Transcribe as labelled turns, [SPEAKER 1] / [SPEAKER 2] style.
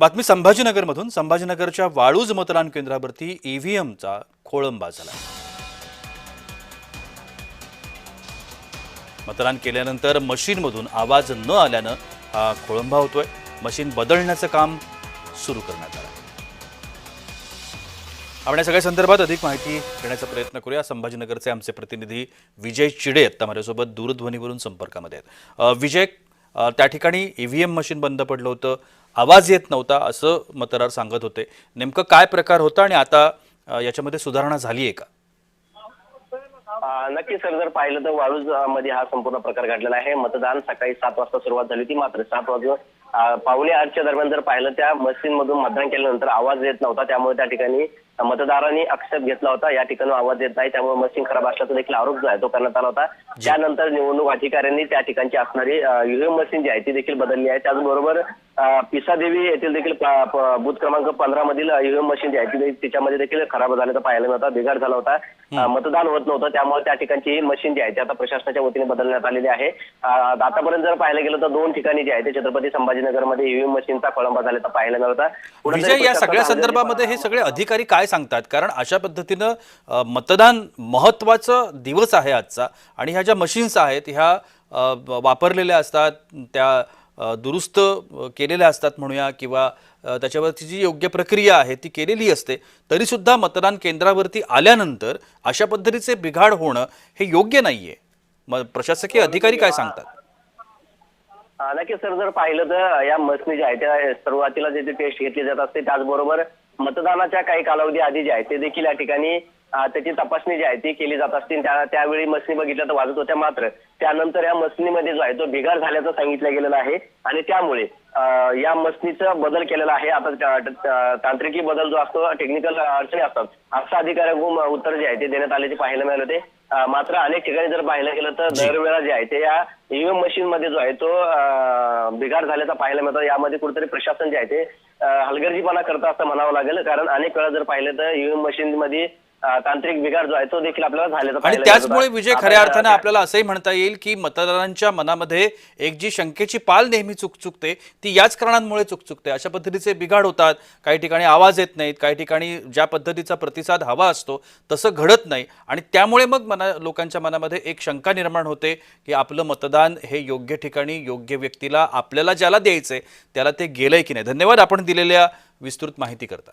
[SPEAKER 1] बातमी संभाजीनगरमधून. संभाजीनगरच्या वाळूज मतदान केंद्रावरती ईव्हीएमचा खोळंबा झाला. मतदान केल्यानंतर मशीनमधून आवाज न आल्यानं हा खोळंबा होतोय. मशीन बदलण्याचं काम सुरू करण्यात आलं. आपण या सगळ्या संदर्भात अधिक माहिती घेण्याचा प्रयत्न करूया. संभाजीनगरचे आमचे प्रतिनिधी विजय चिडे आता माझ्यासोबत दूरध्वनीवरून संपर्कामध्ये आहेत. विजय, त्या ठिकाणी ईव्हीएम मशीन बंद पडलं होतं, आवाज येत नव्हता असं मतदार सांगत होते. नेमकं काय प्रकार होता आणि आता याच्यामध्ये सुधारणा झाली आहे का?
[SPEAKER 2] नक्की सर, जर पाहिलं तर वाळूज मध्ये हा संपूर्ण प्रकार घडलेला आहे. मतदान सकाळी 7 वाजता सुरुवात झाली होती, मात्र 7 वाजून पावणे 8च्या दरम्यान जर पाहिलं त्या मशीन मधून मतदान केल्यानंतर आवाज येत नव्हता. त्यामुळे त्या ठिकाणी मतदारांनी आक्षेप घेतला होता, या ठिकाणी आवाज येत नाही, त्यामुळे मशीन खराब असल्याचा देखील आरोप जो आहे तो करण्यात आला होता. त्यानंतर निवडणूक अधिकाऱ्यांनी त्या ठिकाणची असणारी ईव्हीएम मशीन जी आहे ती देखील बदलली आहे. त्याचबरोबर पिसादेवी येथील देखील बूथ क्रमांक 15 मधील ईव्हीएम मशीन जी आहे तिच्यामध्ये देखील खराब झाल्याचं पाहायला मिळतं, बिघाड झाला होता, मतदान होत नव्हतं. त्यामुळे त्या ठिकाणची ही मशीन जी आहे ती आता प्रशासनाच्या वतीने बदलण्यात आलेली आहे. आतापर्यंत जर पाहायला गेलं तर 2 ठिकाणी जे आहे ते छत्रपती संभाजीनगरमध्ये ईव्हीएम मशीनचा खोळंबा झाल्याचं पाहायला मिळतं.
[SPEAKER 1] विजय, या सगळ्या संदर्भामध्ये हे सगळे अधिकारी काय सांगतात? कारण अशा पद्धतीनं मतदान महत्त्वाचा दिवस आहे आजचा आणि ह्या ज्या मशीन्स आहेत ह्या वापरलेल्या असतात, त्या दुरुस्त केलेल्या असतात म्हणूया, किंवा त्याच्यावरची जी योग्य प्रक्रिया आहे ती केलेली असते, तरी सुद्धा मतदान केंद्रावरती आल्यानंतर अशा पद्धतीचे बिघाड होणं हे योग्य नाहीये. प्रशासकीय अधिकारी काय सांगतात?
[SPEAKER 2] नक्की सर, जर पाहिलं तर या मशीनी ज्या आहेत त्या सुरुवातीला जे टेस्ट घेतली जात असते, त्याचबरोबर मतदानाच्या काही कालावधी आधी जे आहे ते देखील या ठिकाणी त्याची तपासणी जी आहे ती केली जात असते. त्यावेळी मशीनी बघितल्या तर वाजत होत्या, मात्र त्यानंतर या मशीनीमध्ये जो आहे तो बिघाड झाल्याचं सांगितलं गेलेलं आहे आणि त्यामुळे या मशीनीचा बदल केलेला आहे. आता तांत्रिकी बदल जो असतो, टेक्निकल अडचणी असतात, असं अधिकाऱ्यांकडून उत्तर जे आहे ते देण्यात आल्याचे पाहायला मिळाले होते. मात्र अनेक ठिकाणी जर पाहायला गेलं तर दरवेळा जे आहे ते या ईव्हीएम मशीन मध्ये जो आहे तो बिघाड झाल्याचा पाहायला मिळतो. यामध्ये कुठेतरी प्रशासन जे आहे ते हलगर्जीपणा करतं असं म्हणावं लागेल, कारण अनेक वेळा जर पाहिलं तर ईव्हीएम मशीन मध्ये तांत्रिक बिघाड जो आहे तो देखील आपल्याला झाल्याचा
[SPEAKER 1] आणि त्याचमुळे विजय, खऱ्या अर्थाने आपल्याला असंही म्हणता येईल की मतदारांच्या मनामध्ये एक जी शंकेची पाल नेहमी चुकचुकते ती याच कारणांमुळे चुकचुकते. अशा पद्धतीचे बिघाड होतात, काही ठिकाणी आवाज येत नाहीत, काही ठिकाणी ज्या पद्धतीचा प्रतिसाद हवा असतो तसं घडत नाही आणि त्यामुळे मग लोकांच्या मनामध्ये एक शंका निर्माण होते की आपलं मतदान हे योग्य ठिकाणी योग्य व्यक्तीला आपल्याला ज्याला द्यायचंय त्याला ते गेलंय की नाही. धन्यवाद आपण दिलेल्या विस्तृत माहिती करता.